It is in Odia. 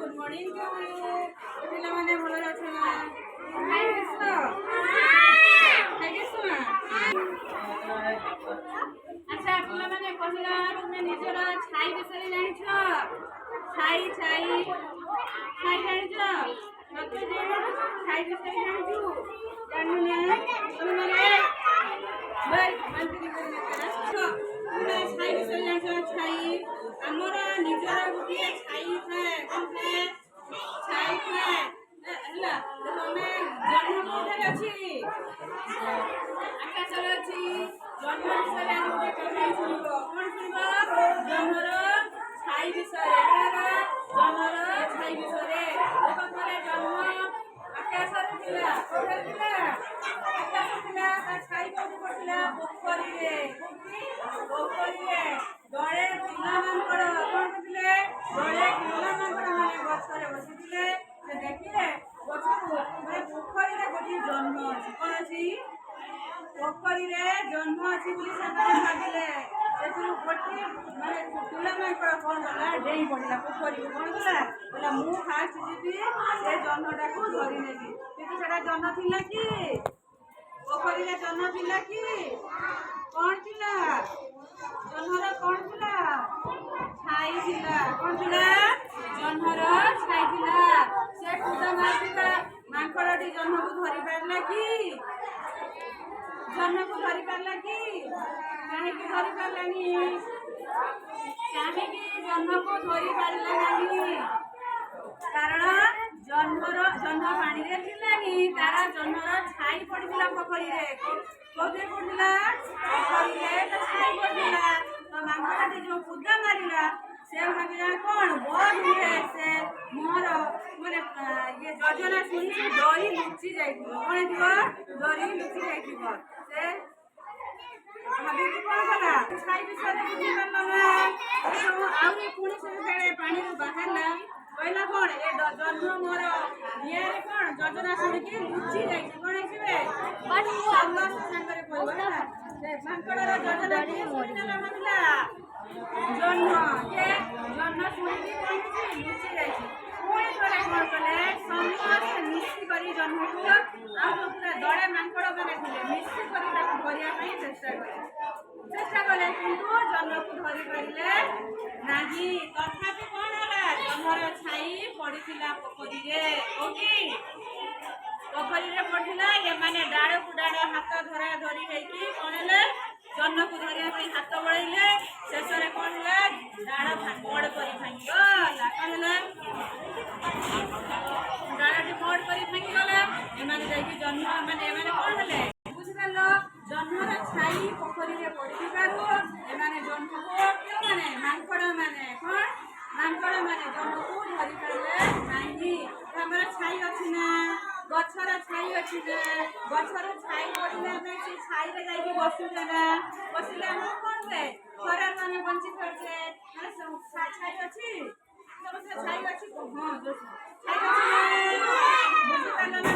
গুড মর্নিং টু ইউ ପିଲାମାନେ ଭଲ ଅଛ ନା ଖାଇଛ ଖାଇଛ ନା ଆଚ୍ଛା ପିଲାମାନେ କହିଲ ତୁମେ ନିଜର ଛାଇ ବିଷୟରେ ଜାଣିଛ ଛାଇ ଛାଇ ଛାଇ ଜାଣିଛ ମତେ ଯେ ଛାଇ ବିଷୟରେ ଜାଣିଛୁ ଜାଣୁ ନା ତୁମେ ଛାଇ ବିଷୟରେ ଜାଣିଛ ଛାଇ ଆମର ନିଜର ଗୋଟିଏ ଛାଇ ଥାଏ ଛାଇ ଥାଏ ହେଲା ତମେ ଜନ୍ମ କୋଉଠାରେ ଅଛି ଆକାଶରେ ଅଛି ଜନ୍ମ ବିଷୟରେ ଆମେ ଗୋଟେ କଥା ଶୁଣିବ କଣ ଶୁଣିବ ଜନ୍ମର ଛାଇ ବିଷୟରେ ଜନ୍ମର ଛାଇ ବିଷୟରେ ଥରେ ଜନ୍ମ ଆକାଶରେ ଥିଲା କୋଉଠାରେ ଥିଲା ଆକାଶ ଥିଲା ତା ଛାଇ କୋଉଠି ପଡିଥିଲା ପୋଖରୀରେ ଦଳେ ପିଲାମାନଙ୍କର କଣ କରୁଥିଲେ ଦଳେ ପିଲାମାନଙ୍କର ମାନେ ଗଛରେ ବସିଥିଲେ ସେ ଦେଖିଲେ ଗଛକୁ ମାନେ ପୋଖରୀରେ ଗୋଟିଏ ଜନ୍ମ ଅଛି କଣ ଅଛି ପୋଖରୀରେ ଜନ୍ମ ଅଛି ବୋଲି ସେମାନେ ଭାବିଲେ ସେଥିରୁ ଗୋଟିଏ ମାନେ ପିଲାମାନଙ୍କର କଣ କଲା ଡେଇଁ ପଡ଼ିଲା ପୋଖରୀକୁ କଣ କଲା କହିଲା ମୁଁ ଫାଷ୍ଟ ଯିବି ସେ ଜହ୍ନଟାକୁ ଧରି ନେବି କିନ୍ତୁ ସେଟା ଜହ୍ନ ଥିଲା କି ପୋଖରୀରେ ଜହ୍ନ ଥିଲା କି କଣ ଥିଲା ଜହ୍ନର କଣ ଥିଲା ଛାଇ ଥିଲା କଣ ଥିଲା ଜହ୍ନର ଛାଇ ଥିଲା ସେ କୁଦା ମାରୁଥିବା ମାଙ୍କଡ଼ଟି ଜହ୍ନକୁ ଧରି ପାରିଲା କି ଜହ୍ନକୁ ଧରି ପାରିଲା କି କାହିଁକି ଧରି ପାରିଲାନି କାହିଁକି ଜହ୍ନକୁ ଧରି ପାରିଲା ନାହିଁ କାରଣ ଜହ୍ନ ପାଣିରେ ଥିଲାନି ତାର ଜହ୍ନର ଛାଇ ପଡିଥିଲା ପୋଖରୀରେ କୋଉଥିରେ ପଡିଥିଲା ପୋଖରୀରେ ତା ଛାଇ ପଡିଥିଲା ତ ମାଙ୍କଡ଼ଟି ଯୋଉ କୁଦା ମାରିଲା ସେ ଭାବିଲା କଣ ବୋଧହୁଏ ସେ ମୋର ମାନେ ଇଏ ଯୋଜନା ଶୁଣି ଡରି ଲୁଚି ଯାଇଥିବ କଣ ହେଇଥିବ ଡରି ଲୁଚି ଯାଇଥିବ ସେ ଭାବିକି କଣ କଲା ଛାଇ ବିଷୟରେ ବୁଝିପାରିଲ ନା ଆହୁରି ପୁଣି ସେ ପାଣିରୁ ବାହାରିଲା କହିଲା କଣ ଏ ଜହ୍ନ ମୋର ଇଏରେ କଣ ଯୋଜନା ଶୁଣିକି ଲୁଚି ଯାଇଛି କଣ ହେଇଥିବେ ସାଙ୍ଗରେ କହିବ ହେଲା ସେ ମାଙ୍କଡ଼ର ଯୋଜନା ଶୁଣିଦେଲା ଭାବିଲା ଜହ୍ନ ଶୁଣିକି କଣ ହେଇଛି ଲୁଚି ଯାଇଛି ପୁଣି ଥରେ କଣ କଲେ ସମସ୍ତେ ମିଶିକରି ଜହ୍ନକୁ ଆଉ ଯୋଉ ପୁରା ଦଳେ ମାଙ୍କଡ଼ ମାନେ ଥିଲେ ମିଶିକରି ତାକୁ ଧରିବା ପାଇଁ ଚେଷ୍ଟା କଲେ କିନ୍ତୁ ଜହ୍ନକୁ ଧରି ପାରିଲେ ନାହିଁ ତଥାପି କଣ ହେଲା ଜହ୍ନର ଛାଇ ପଡିଥିଲା ପୋଖରୀରେ ପୋଖରୀରେ ପଡିଥିଲା ଏମାନେ ଡାଳକୁ ଡାଳ ହାତ ଧରା ଧରି ହେଇକି କଣ ହେଲେ ଜହ୍ନକୁ ଧରିବା ପାଇଁ ହାତ ବଳେଇଲେ ଶେଷରେ କଣ ହେଲା ଡାଳ ମୋଡ଼ କରି ଭାଙ୍ଗିଗଲା କଣ ହେଲା ଡାଳଟି ମୋଡ଼ କରି ଭାଙ୍ଗିଗଲା ଏମାନେ ଯାଇକି ଜହ୍ନ ମାନେ ଏମାନେ କଣ ହେଲେ ବୁଝିପାରିଲ ଜହ୍ନର ଛାଇ ପୋଖରୀରେ ପଡିଥିବାରୁ ଏମାନେ ଜହ୍ନକୁ କେଉଁମାନେ ମାଙ୍କଡ଼ ମାନେ ଜହ୍ନକୁ ଧରି ପାରିଲେ ନାହିଁ ଆମର ଛାଇ ଅଛି ନା ଗଛର ଛାଇ ଅଛି ନା ଗଛର ଛାଇ ପଡ଼ିଲେ ଆମେ ସେ ଛାଇରେ ଯାଇକି ବସୁଛେ ନା ବସିଲେ ଆମକୁ କଣ ହୁଏ ଖରାରୁ ଆମେ ବଞ୍ଚି ପାରୁଛେ ମାନେ ଛାଇ ଅଛି ସମସ୍ତେ ଛାଇ ଅଛି ହଁ ଛାଇ ଅଛି ବୁଝିପାରିଲ ନା